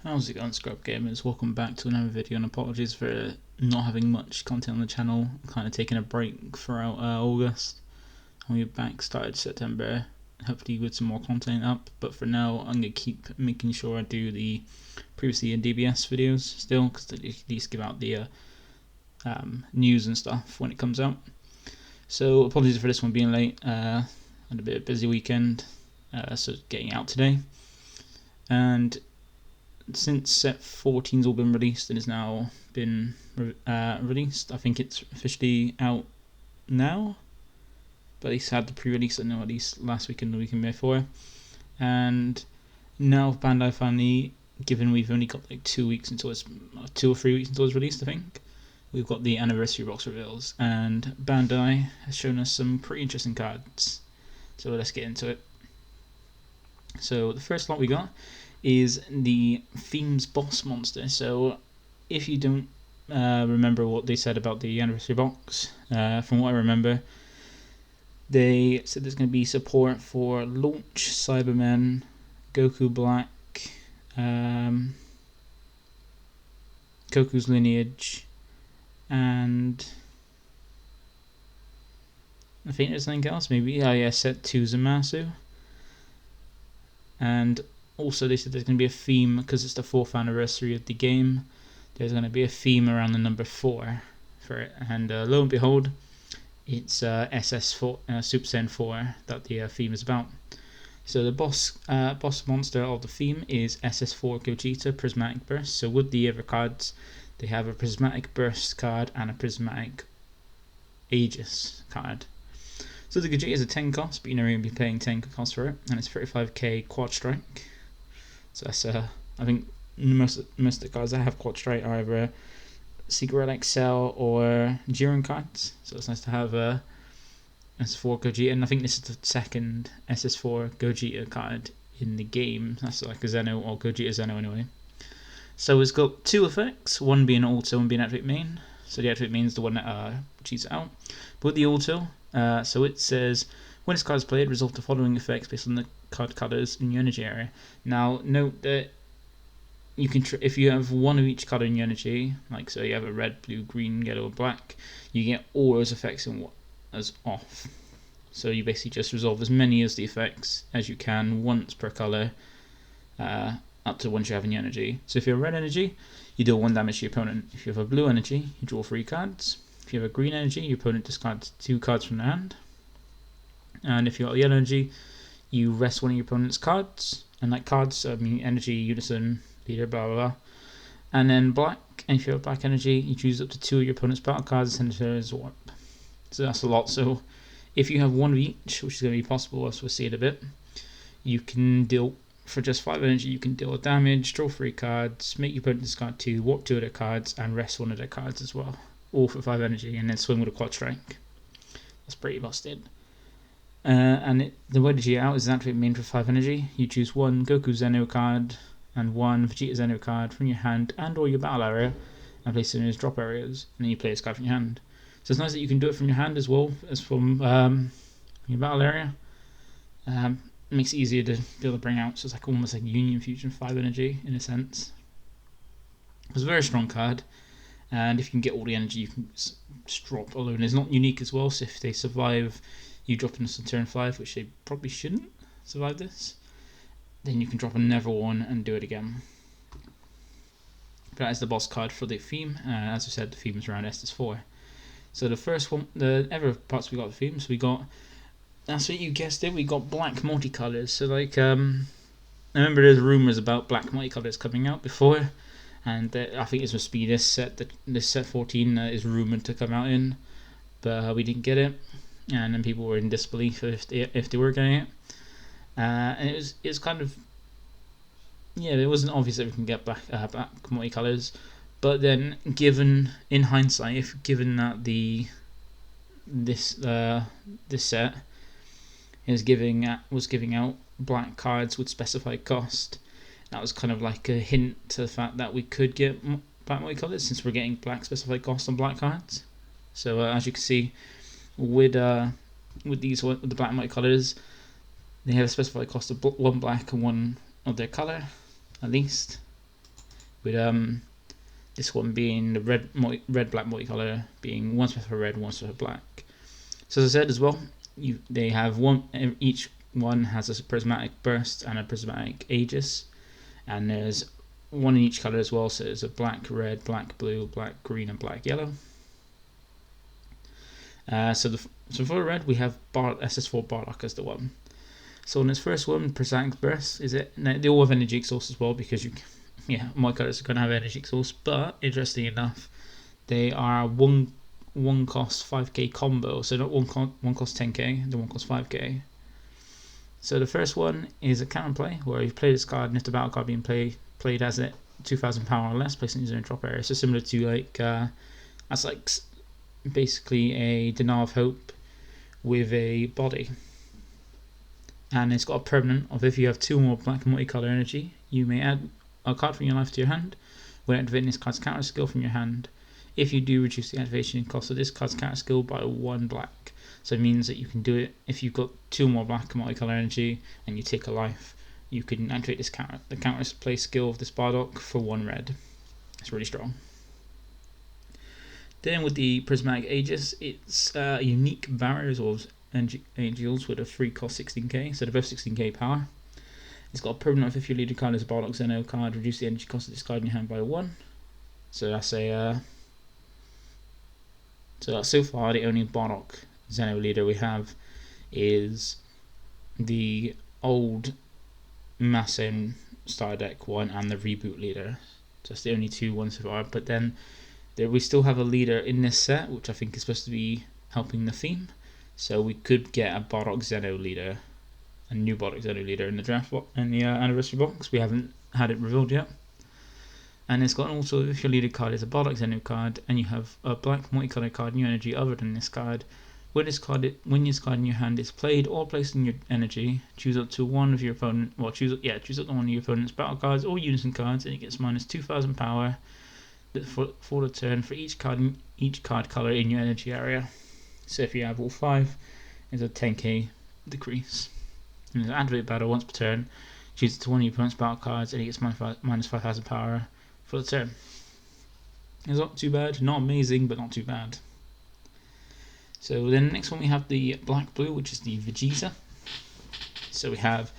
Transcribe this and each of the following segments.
How's it going, ScrubGamers? Welcome back to another video, and apologies for not having much content on the channel. I'm kind of taking a break throughout August. I'll be back started September, hopefully with some more content up, but for now I'm going to keep making sure I do the previously in DBS videos still, because at least give out the news and stuff when it comes out. So apologies for this one being late. Had a bit of a busy weekend, so getting out today. And since set 14's all been released and is now been released, I think it's officially out now, but at least had the pre-release, I know, at least last weekend, the weekend before. And now Bandai finally, given we've only got like 2 weeks until it's 2 or 3 weeks until it's released, I think, we've got the anniversary box reveals, and Bandai has shown us some pretty interesting cards. So let's get into it. So the first lot we got is the Theme's boss monster. So if you don't remember what they said about the anniversary box, from what I remember, they said there's going to be support for Launch, Cybermen, Goku Black, Goku's lineage, and I think there's something else, maybe. Oh yeah, set 2 Zamasu. And also they said there's going to be a theme, because it's the 4th anniversary of the game. There's going to be a theme around the number 4 for it, and lo and behold, it's SS4 Super Saiyan 4 that the theme is about. So the boss monster of the theme is SS4 Gogeta Prismatic Burst. So with the other cards, they have a Prismatic Burst card and a Prismatic Aegis card. So the Gogeta is a 10 cost, but you're going to be paying 10 cost for it, and it's 35k quad strike. So that's I think most of the cards that have quad strike are either Secret Relic Cell or Jiren cards. So it's nice to have S4 Gogeta, and I think this is the second SS4 Gogeta card in the game. That's like a Zeno or Gogeta Zeno anyway. So it's got 2 effects, one being auto and being activate main. So the activate main is the one that cheats it out. But with the auto, so it says, when this card is played, resolve the following effects based on the card colors in your energy area. Now note that you can if you have one of each color in your energy, like so you have a red, blue, green, yellow, or black, you get all those effects as off. So you basically just resolve as many of the effects as you can once per color, up to once you have in your energy. So if you have red energy, you deal 1 damage to your opponent. If you have a blue energy, you draw 3 cards. If you have a green energy, your opponent discards 2 cards from their hand. And if you got a yellow energy, you rest one of your opponent's cards. And like cards, I mean energy, unison, leader, blah blah blah. And then black, and if you have black energy, you choose up to 2 of your opponent's battle cards and send it as warp. So that's a lot. So if you have 1 of each, which is going to be possible, as we'll see in a bit, you can deal, for just 5 energy, you can deal damage, draw 3 cards, make your opponent discard 2, warp 2 of their cards, and rest 1 of their cards as well. All for 5 energy, and then swing with a quad strike. That's pretty busted. And the way to get out is activate main for 5 energy. You choose 1 Goku Zeno card and 1 Vegeta Zeno card from your hand and or your battle area, and place it in his drop areas, and then you play this card from your hand. So it's nice that you can do it from your hand as well as from your battle area. It makes it easier to be able to bring out, so it's like almost like Union Fusion 5 energy in a sense. It's a very strong card, and if you can get all the energy, you can just drop alone. It's not unique as well, so if they survive you drop in on turn 5, which they probably shouldn't survive this, then you can drop another one and do it again. But that is the boss card for the theme. As I said, the theme is around SS4. So the first one, the other parts we got the themes, we got, that's what you guessed it, we got Black Multicolours. So like, I remember there's rumours about Black Multicolours coming out before, and I think this must be this set 14 is rumoured to come out in, but we didn't get it. And then people were in disbelief if they were getting it, and it was kind of, yeah, it wasn't obvious that we can get black multicolours, but then given in hindsight, given that this set was giving out black cards with specified cost, that was kind of like a hint to the fact that we could get black multicolours since we're getting black specified cost on black cards. So as you can see, with the black multicolours, they have a specified cost of 1 black and 1 of their colour, at least. with this one being the red black multicolour being one special for red, one special for black. So as I said as well, they have each one has a prismatic burst and a prismatic aegis, and there's one in each colour as well. So there's a black red, black blue, black green, and black yellow. So for red we have SS4 Bardock as the one. So in this first one, prismatic burst is it. Now, they all have energy exhaust as well, because my colours are going to have energy exhaust. But interesting enough, they are one cost 5k combo. So not one cost 10k, the one cost 5k. So the first one is a counter play, where you play this card, and if the battle card being played has it 2,000 power or less, placing it in a drop area. So similar to that's like basically a denial of hope with a body. And it's got a permanent of, if you have 2 more black multicolour energy, you may add a card from your life to your hand. When activating this card's counter skill from your hand, if you do, reduce the activation cost of this card's counter skill by 1 black. So it means that you can do it if you've got 2 more black multicolour energy and you take a life, you can activate this the counter play skill of this Bardock for 1 red. It's really strong. Then with the prismatic aegis, it's unique barriers or angels with a free cost 16k, so they're both 16k power. It's got a permanent of, if your leader card is a Bardock Zeno card, reduce the energy cost of this card in your hand by 1. So that's so far the only Bardock Zeno leader we have is the old Massen starter deck one and the reboot leader. So that's the only 2 ones so far. But then we still have a leader in this set, which I think is supposed to be helping the theme. So we could get a Bardock Zeno leader, a new Bardock Zeno leader in the draft box, in the anniversary box. We haven't had it revealed yet. And it's got also, if your leader card is a Bardock Zeno card and you have a black multicolour card in your energy other than this card, when this card in your hand is played or placed in your energy, choose up to one of your opponent. Well, choose up to one of your opponent's battle cards or unison cards, and it gets minus 2,000 power for the turn for each card colour in your energy area. So if you have all 5, it's a 10k decrease. And it's an activate battle once per turn. Choose it to one of your opponent's battle cards, and it gets minus 5,000 power for the turn. It's not too bad, not amazing, but not too bad. So then next one we have the black blue, which is the Vegeta. So we have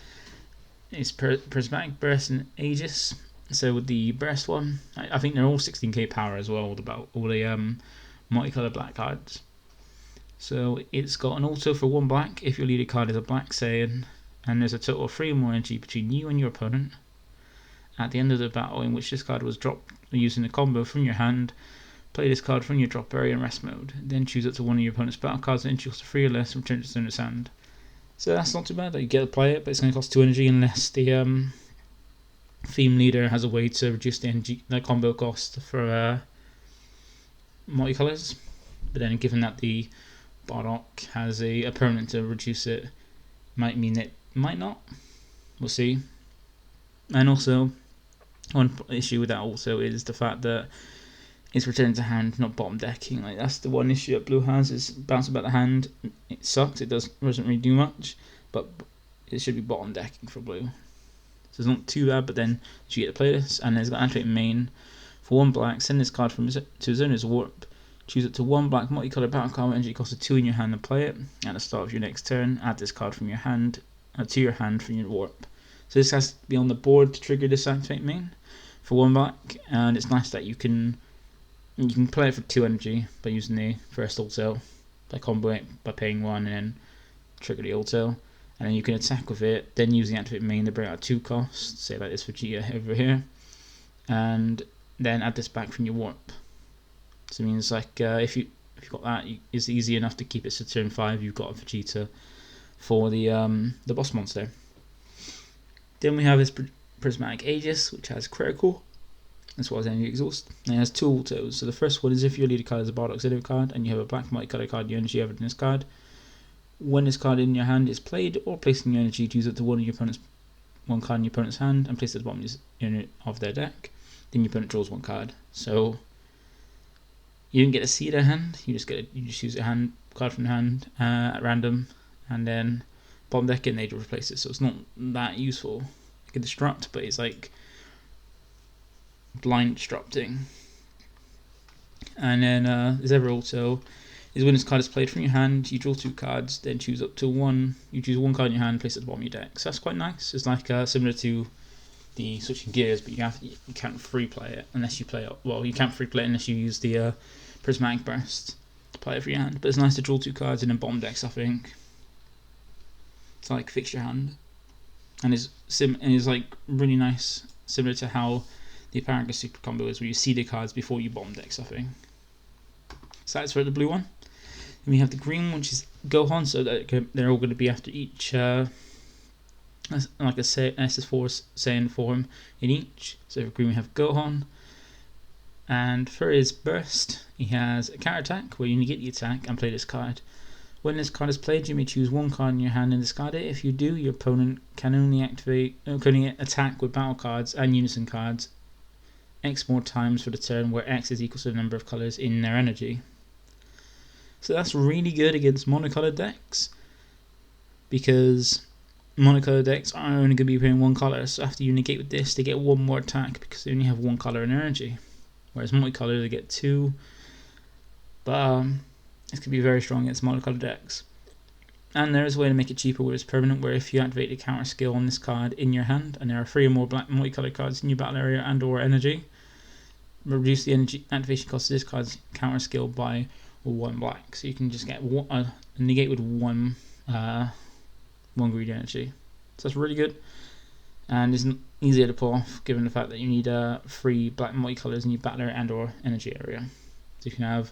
its prismatic burst and aegis. So with the burst one, I think they're all 16k power as well, all the multicolour black cards. So it's got an auto for 1 black if your leader card is a black Saiyan, and there's a total of 3 or more energy between you and your opponent. At the end of the battle in which this card was dropped using a combo from your hand, play this card from your drop area in rest mode. Then choose up to one of your opponent's battle cards and choose 3 or less and return it to its hand. So that's not too bad. You get to play it, but it's going to cost 2 energy unless the theme leader has a way to reduce the combo cost for multicolours. But then, given that the Bardock has a permanent to reduce it, might mean it might not. We'll see. And also, one issue with that also is the fact that it's returning to hand, not bottom decking. Like, that's the one issue that blue has, is bouncing about the hand. It sucks. It doesn't really do much, but it should be bottom decking for blue. So it's not too bad. But then you get to play this, and it's got activate main for 1 black. Send this card to his owner's warp. Choose up to 1 black multicolored battle card with energy cost of 2 in your hand and play it. At the start of your next turn, add this card from your hand to your hand from your warp. So this has to be on the board to trigger this activate main for 1 black, and it's nice that you can play it for 2 energy by using the first auto, by combo it by paying 1 and then trigger the auto, and then you can attack with it, then use the activate main to bring out 2 costs, say like this Vegeta over here, and then add this back from your warp. So it means like if you've got that, it's easy enough to keep it to turn 5. You've got a Vegeta for the boss monster. Then we have this prismatic aegis, which has critical as well as energy exhaust. And it has 2 autos. So the first one is if your leader card is a Bardock Zeno card and you have a black multicolour card, your energy evidence card. When this card in your hand is played or placed in your energy, choose it to one card in your opponent's hand and place it at the bottom of their deck. Then your opponent draws 1 card. So you don't get to see their hand. You just use a card from the hand at random, and then bottom deck it and they replace it. So it's not that useful. You can destruct, but it's like blind disrupting. And then his ever auto is when this card is played from your hand, you draw 2 cards, then choose up to one. You choose 1 card in your hand, place it at the bottom of your deck. So that's quite nice. It's like similar to the switching gears, but you can't free play it unless you play it. Well, you can't free play it unless you use the prismatic burst to play it for your hand. But it's nice to draw 2 cards and then bottom deck stuff, I think. It's like fix your hand, and is like really nice, similar to how the Apparent Super Combo is, where you see the cards before you bottom deck stuffing. So that's for the blue one. Then we have the green, which is Gohan, so that they're all going to be after each, like a SS4 Saiyan form in each. So for green we have Gohan, and for his burst he has a counter attack where you negate the attack and play this card. When this card is played, you may choose 1 card in your hand and discard it. If you do, your opponent can only attack with battle cards and unison cards X more times for the turn, where X is equal to the number of colours in their energy. So that's really good against monocolored decks, because monocolored decks are only going to be playing 1 colour. So after you negate with this, they get 1 more attack because they only have 1 colour in energy. Whereas multicolored, they get 2. But this could be very strong against monocolored decks. And there is a way to make it cheaper where it's permanent, where if you activate the counter skill on this card in your hand, and there are 3 or more black multicolored cards in your battle area and or energy, reduce the energy activation cost of this card's counter skill by 1 black. So you can just get negate with 1 green energy. So that's really good, and is easier to pull off given the fact that you need 3 black multicolors in your battle area and or energy area. So you can have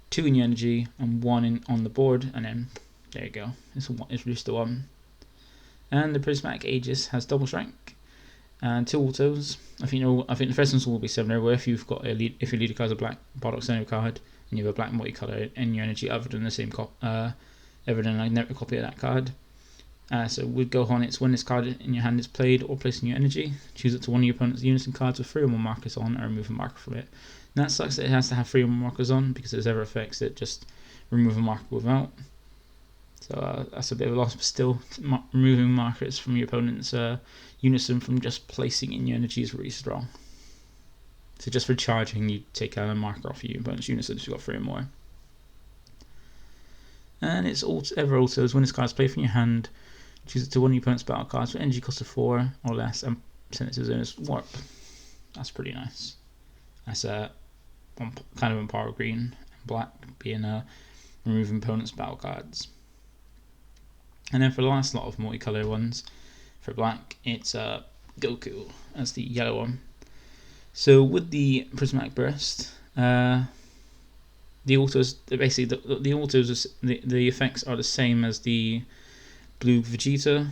2 in your energy and 1 on the board, and then there you go. It's reduced to 1. And the Prismatic Aegis has double strike and 2 autos. I think the first one will be similar, where if your leader card is a black Bardock Center card and you have a black multicolor in your energy other than the same other than a network copy of that card. So with Gohan, it's when this card in your hand is played or placed in your energy, choose it to one of your opponent's unison cards with 3 or more markers on, or remove a marker from it. And that sucks that it has to have 3 or more markers on, because there's ever effects that just remove a marker without. So that's a bit of a loss, but still, removing markers from your opponent's unison from just placing in your energy is really strong. So just for charging, you take a marker off your opponent's unison if you've got 3 or more. And it's ever also is when this card is played from your hand, choose it to one of your opponent's battle cards with energy cost of 4 or less and send it to his owner's warp. That's pretty nice. That's one kind of on par with green and black, being removing opponent's battle cards. And then for the last lot of multicolour ones, for black, it's Goku as the yellow one. So with the Prismatic Burst, the autos, basically the autos, the effects are the same as the blue Vegeta,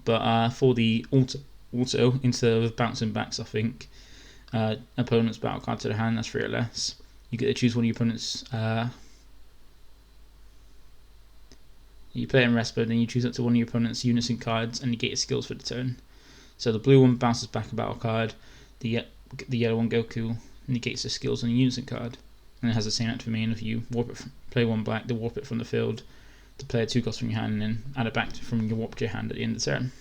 but for the auto, instead of bouncing back, I think opponent's battle card to the hand, that's 3 or less. You get to choose one of your opponent's. You play it in rest mode, and you choose up to one of your opponent's unison cards and negate its skills for the turn. So the blue one bounces back a battle card, the yellow one, Goku, negates the skills on a unison card, and it has the same activation. If you play 1 black, they warp it from the field to play a 2 cost from your hand, and then add it back from your warp to your hand at the end of the turn.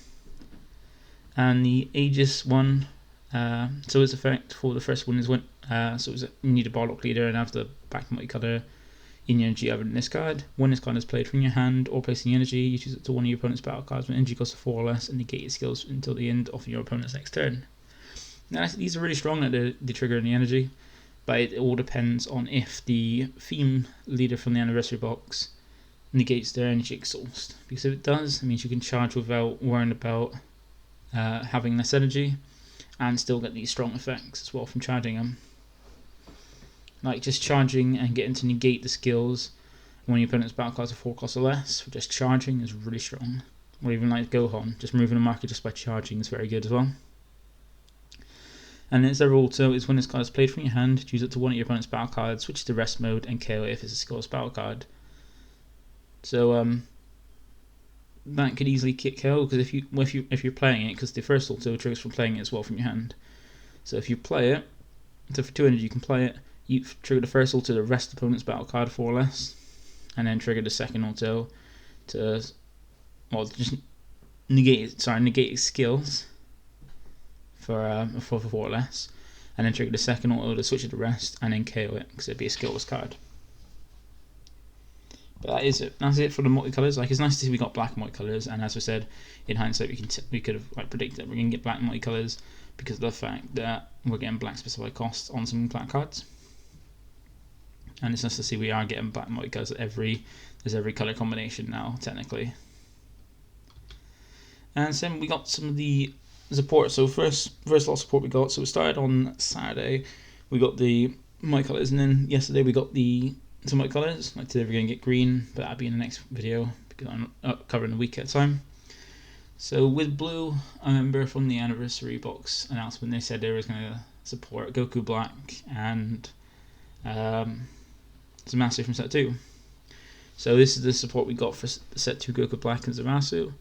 And the Aegis one, so its effect for the first one is when you need a Bardock leader and have the back multicolour in your energy other than this card. When this card is played from your hand or placed in your energy, you choose it to one of your opponent's battle cards with energy cost of 4 or less and negate its skills until the end of your opponent's next turn. Now these are really strong at the trigger and the energy, but it all depends on if the theme leader from the anniversary box negates their energy exhaust, because if it does, it means you can charge without worrying about having less energy and still get these strong effects as well from charging them. Like just charging and getting to negate the skills when your opponent's battle cards are 4 costs or less, for just charging is really strong. Or even like Gohan, just removing a marker just by charging is very good as well. And its other auto is when this card is played from your hand, choose it to one of your opponent's battle cards, switch to rest mode, and KO it if it's a skillless battle card. So that could easily KO, because if you're playing it, because the first auto triggers from playing it as well from your hand. So if you play it, so for 2 energy you can play it. You trigger the first auto to rest the opponent's battle card 4 or less, and then trigger the second auto to just negate its skills for 4 less, and then trigger the second auto to switch it to rest, and then KO it because it'd be a skillless card. But that is it. That's it for the multicolours. Like, it's nice to see we got black multicolours, and as I said, in hindsight, we could have like predicted that we're gonna get black multicolours because of the fact that we're getting black specified costs on some black cards. And it's nice to see we are getting black multicolours at there's every colour combination now, technically. And then we got some of the support. So first lot of support we got. So we started on Saturday. We got the multicolours, and then yesterday we got some multicolours. Like today we're going to get green, but that'll be in the next video because I'm covering a week at a time. So with blue, I remember from the anniversary box announcement, they said they were going to support Goku Black and Zamasu from set 2. So this is the support we got for set 2 Goku Black and Zamasu.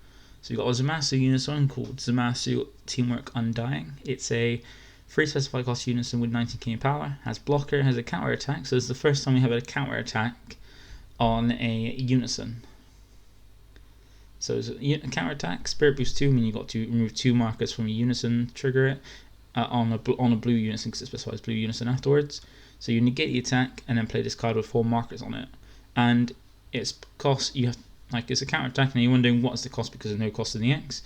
So we got a Zamasu unison called Zamasu Teamwork Undying. It's a free specified cost unison with 19k power, has blocker, has a counter attack. So it's the first time we have a counter attack on a unison. So it's a counter attack, Spirit Boost 2, meaning you got to remove 2 markers from a unison, trigger it on a blue unison because it specifies blue unison afterwards. So you negate the attack and then play this card with 4 markers on it. And its cost, you have it's a counter attack, and you're wondering what's the cost because there's no cost in the X.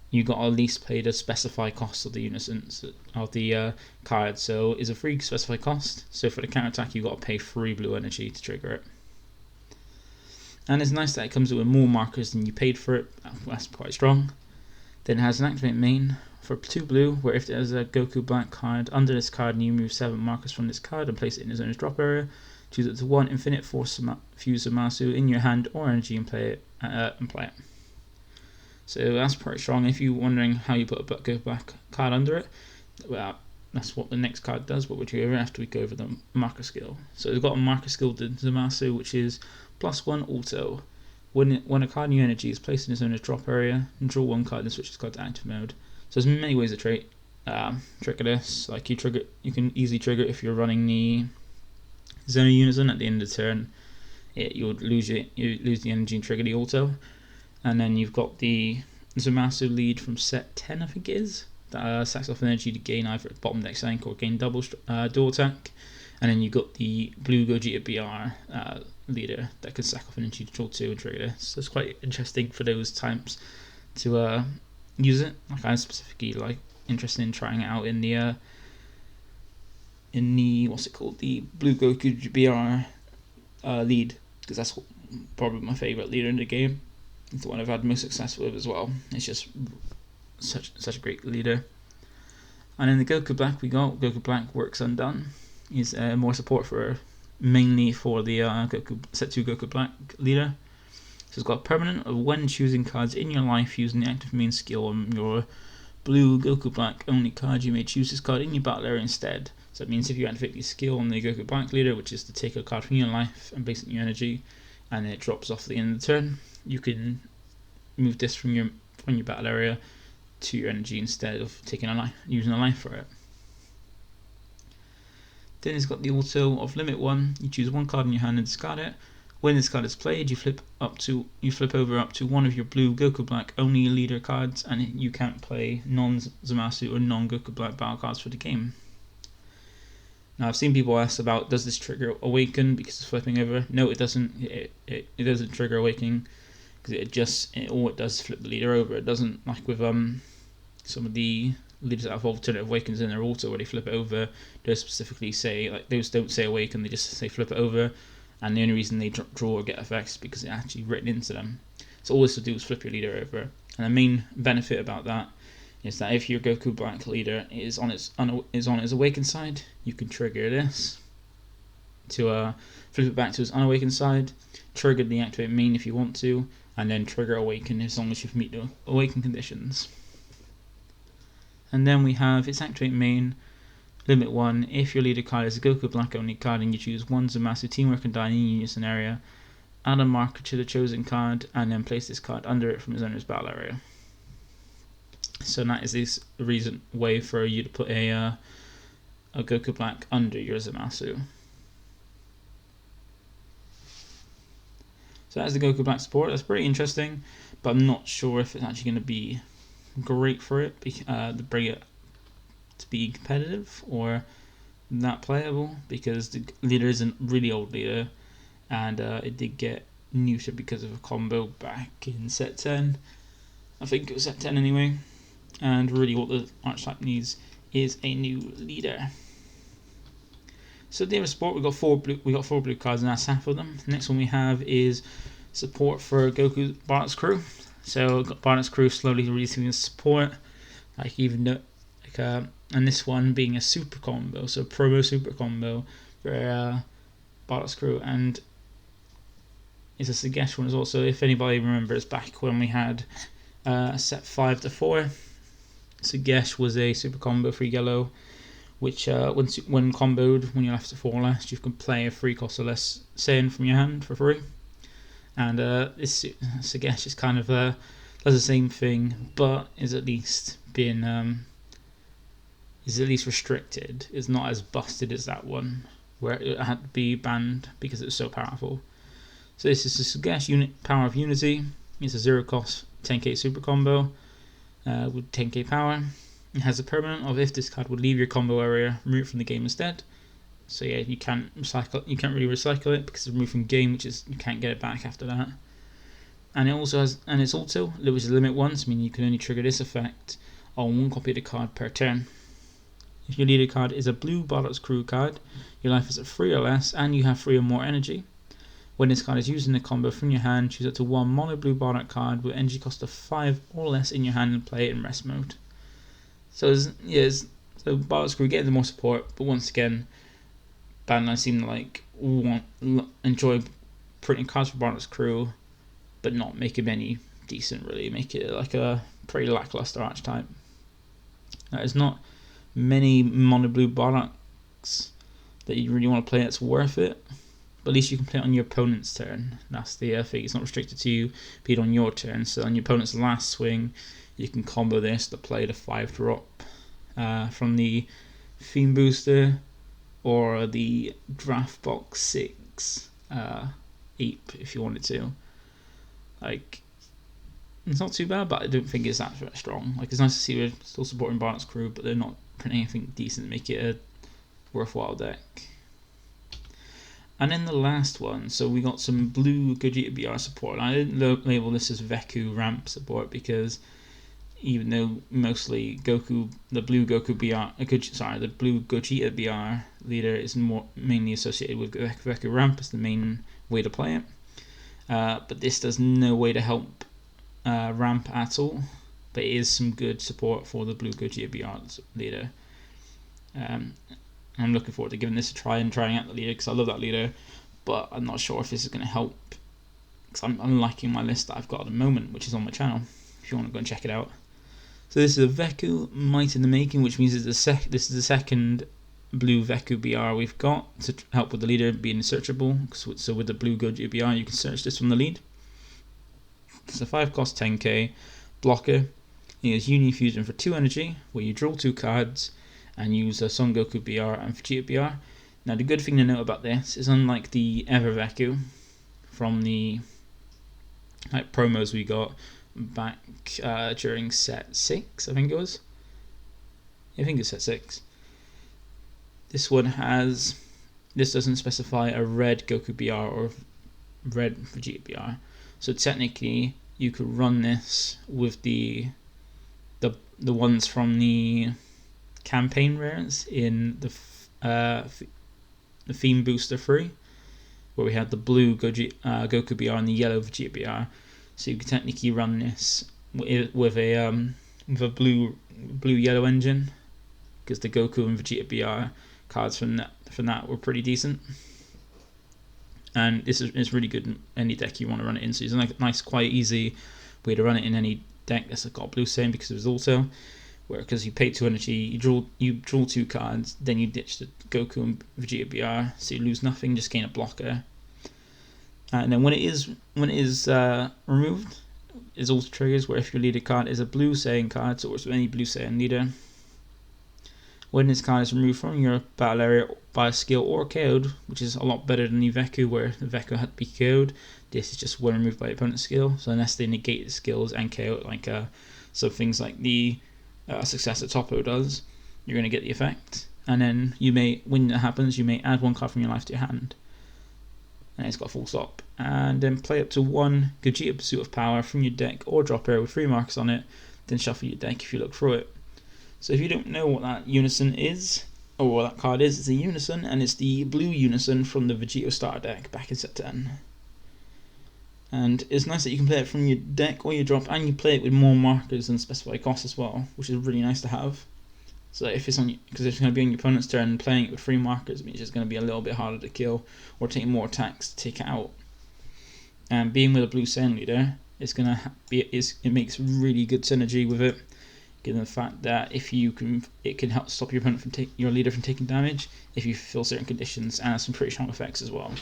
You got to at least pay the specified cost of the unisons of the card. So it's a free specified cost. So for the counter attack, you got to pay 3 blue energy to trigger it. And it's nice that it comes with more markers than you paid for it. That's quite strong. Then it has an activate main for 2 blue, where if there's a Goku Black card under this card and you remove 7 markers from this card and place it in his own drop area, choose it to 1 infinite force fuse Zamasu in your hand or energy and play it. So that's pretty strong. If you're wondering how you put a Goku Black card under it, well, that's what the next card does, but we'll go over after we go over the marker skill. So we've got a marker skill to Zamasu, which is +1 auto. When a card in your energy is placed in its own drop area, and draw 1 card and switch this card to active mode. So there's many ways to trigger this. Like you can easily trigger it if you're running the Zone Unison at the end of the turn. You would lose the energy and trigger the auto. And then you've got the Zamasu lead from set 10, I think it is. That sacks off energy to gain either a bottom deck sank or gain double dual attack. And then you've got the blue Gogeta BR leader that can sack off energy to draw 2 and trigger this. So it's quite interesting for those types to use it. Like I'm specifically interested in trying it out in the what's it called, the blue Goku BR lead, because that's probably my favourite leader in the game. It's the one I've had most success with as well. It's just such a great leader. And in the Goku Black we got Goku Black Works Undone. Is more support mainly for the set 2 Goku Black leader. So it's got permanent of when choosing cards in your life using the active main skill on your blue Goku Black only card, you may choose this card in your battle area instead. So that means if you activate the skill on the Goku Black leader, which is to take a card from your life and place it in your energy, and it drops off at the end of the turn, you can move this from your battle area to your energy instead of using a life for it. Then it's got the auto of limit 1. You choose 1 card in your hand and discard it. When this card is played, you flip over up to 1 of your blue Goku Black only leader cards, and you can't play non-Zamasu or non-Goku Black battle cards for the game. Now I've seen people ask about, does this trigger Awaken because it's flipping over? No, it doesn't. It doesn't trigger Awakening because all it does is flip the leader over. It doesn't, like with some of the leaders that have alternative Awakens in their auto where they flip it over. They specifically say, those don't say Awaken, they just say flip it over. And the only reason they draw or get effects is because it's actually written into them. So all this will do is flip your leader over. And the main benefit about that is that if your Goku Black leader is on its awakened side, you can trigger this to flip it back to its unawakened side, trigger the activate main if you want to, and then trigger Awaken as long as you meet the Awaken conditions. And then we have its activate main. Limit 1, if your leader card is a Goku Black only card and you choose 1 Zamasu Teamwork and Dying Unison area, add a marker to the chosen card and then place this card under it from its owner's battle area. So that is this recent way for you to put a Goku Black under your Zamasu. So that's the Goku Black support. That's pretty interesting, but I'm not sure if it's actually going to be great for it to bring it to be competitive or that playable, because the leader is a really old leader, and it did get neutered because of a combo back in set 10. I think it was set 10 anyway. And really what the archetype needs is a new leader. So the support, we got four blue cards, and that's half of them. The next one we have is support for Goku Bardock's crew. So got Bardock's crew slowly releasing the support, like even though, and this one being a super combo, so promo super combo for Bardock's crew, and it's a Sugesh one as well. So if anybody remembers back when we had set 5 to 4, Sugesh was a super combo for yellow, which when comboed, when you're left to 4 last, you can play a free cost or less Saiyan from your hand for free. And this Sugesh is kind of does the same thing, but is at least restricted. It's not as busted as that one, where it had to be banned because it was so powerful. So this is the Sugesh unit Power of Unity. It's a 0 cost 10k super combo with 10k power. It has a permanent of if this card would leave your combo area, remove it from the game instead. So yeah, you can't really recycle it because it's removed from game, which is you can't get it back after that. And it also has, and it's also which is limit once, meaning you can only trigger this effect on 1 copy of the card per turn. If your leader card is a blue Bardock's crew card, your life is at 3 or less, and you have 3 or more energy. When this card is used in the combo from your hand, choose up to 1 mono blue Bardock card with energy cost of 5 or less in your hand and play it in rest mode. So so Bardock's crew getting the more support, but once again, Bandai seem to like enjoy printing cards for Bardock's crew, but not make him any decent really. Make it like a pretty lackluster archetype. There's not many mono blue Bardocks that you really want to play that's worth it. But at least you can play it on your opponent's turn. That's the thing. It's not restricted to you being on your turn. So on your opponent's last swing, you can combo this to play the 5-drop from the Theme Booster or the Draft Box 6 Ape if you wanted to. Like, it's not too bad, but I don't think it's that strong. Like, it's nice to see we're still supporting Bardock's crew, but they're not printing anything decent to make it a worthwhile deck. And then the last one, so we got some blue Gogeta BR support. I didn't label this as Veku ramp support because even though mostly Goku, the blue Goku BR, the blue Gogeta BR leader is mainly associated with Veku ramp as the main way to play it. But this does no way to help ramp at all. But it is some good support for the blue Gogeta BR leader. I'm looking forward to giving this a try and trying out the leader because I love that leader, but I'm not sure if this is going to help because I'm liking my list that I've got at the moment, which is on my channel if you want to go and check it out. So this is a Veku Might in the Making, which means this is the second blue Veku BR we've got to help with the leader being searchable. So with the blue Gogeta BR you can search this from the lead. It's a 5 cost 10k blocker. It has Union Fusion for 2 energy where you draw 2 cards and use a Son Goku BR and Vegeta BR. Now the good thing to note about this is unlike the Ever Veku from the promos we got back during set 6, I think it was. I think it's set 6. This doesn't specify a red Goku BR or red Vegeta BR. So technically you could run this with the ones from the campaign rares in the Theme Booster 3, where we had the blue Goku BR and the yellow Vegeta BR. So you can technically run this with a blue yellow engine, because the Goku and Vegeta BR cards from that were pretty decent. And this is really good in any deck you want to run it in. So it's a nice, quite easy way to run it in any deck that's got blue Saiyan, because it was also because you pay 2 energy, you draw 2 cards, then you ditch the Goku and Vegeta BR, so you lose nothing, just gain a blocker. And then when it is removed, it also triggers where if your leader card is a blue Saiyan card, so it's any blue Saiyan leader. When this card is removed from your battle area by a skill or KO'd, which is a lot better than the Veku, where the Veku had to be KO'd, this is just when removed by your opponent's skill. So unless they negate the skills and KO it, like some things like the Successor Toppo does, you're going to get the effect. And then you may, when that happens, you may add 1 card from your life to your hand. And it's got a full stop. And then play up to 1 Gogeta Pursuit of Power from your deck or drop arrow with 3 markers on it. Then shuffle your deck if you look through it. So if you don't know what that unison is, or what that card is, it's a unison, and it's the blue unison from the Vegeta starter deck back in set 10. And it's nice that you can play it from your deck or your drop, and you play it with more markers than specified cost as well, which is really nice to have. So if it's on, because it's going to be on your opponent's turn, playing it with 3 markers means it's going to be a little bit harder to kill, or take more attacks to take it out. And being with a blue Saiyan leader, it's going to be, it makes really good synergy with it, given the fact that if you can, it can help stop your opponent from your leader from taking damage if you fulfill certain conditions, and has some pretty strong effects as well.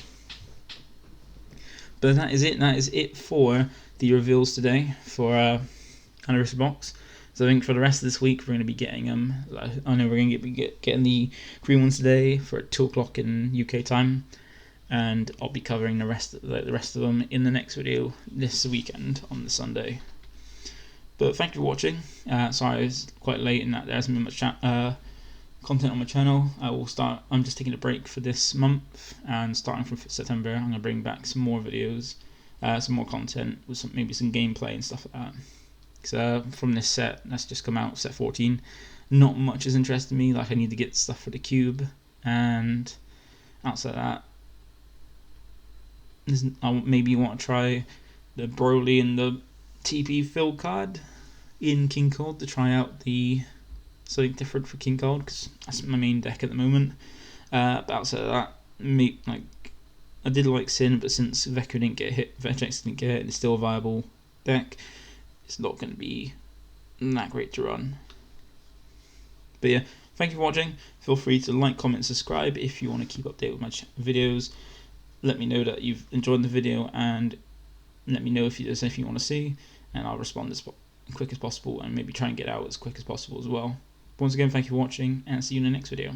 But that is it. That is it for the reveals today for Anniversary Box. So I think for the rest of this week, we're going to be getting I know we're going to be getting the green ones today for 2 o'clock in UK time, and I'll be covering the rest of them in the next video this weekend on the Sunday. But thank you for watching. Sorry, it's quite late and that there hasn't been much content on my channel. I'm just taking a break for this month, and starting from September, I'm going to bring back some more videos, some more content with maybe some gameplay and stuff like that. So from this set that's just come out, set 14, not much is interesting me. Like, I need to get stuff for the cube, and outside that, I maybe want to try the Broly and the TP fill card in King Cold to try out the something different for King Cold, because that's my main deck at the moment. But outside of that, I did like Sin, but since Vegeta didn't get hit, Vegeta didn't get hit, and it's still a viable deck, it's not going to be that great to run. But yeah, thank you for watching. Feel free to like, comment, subscribe if you want to keep updated with my videos. Let me know that you've enjoyed the video, and let me know if there's anything you want to see, and I'll respond as quick as possible, and maybe try and get out as quick as possible as well. But once again, thank you for watching, and see you in the next video.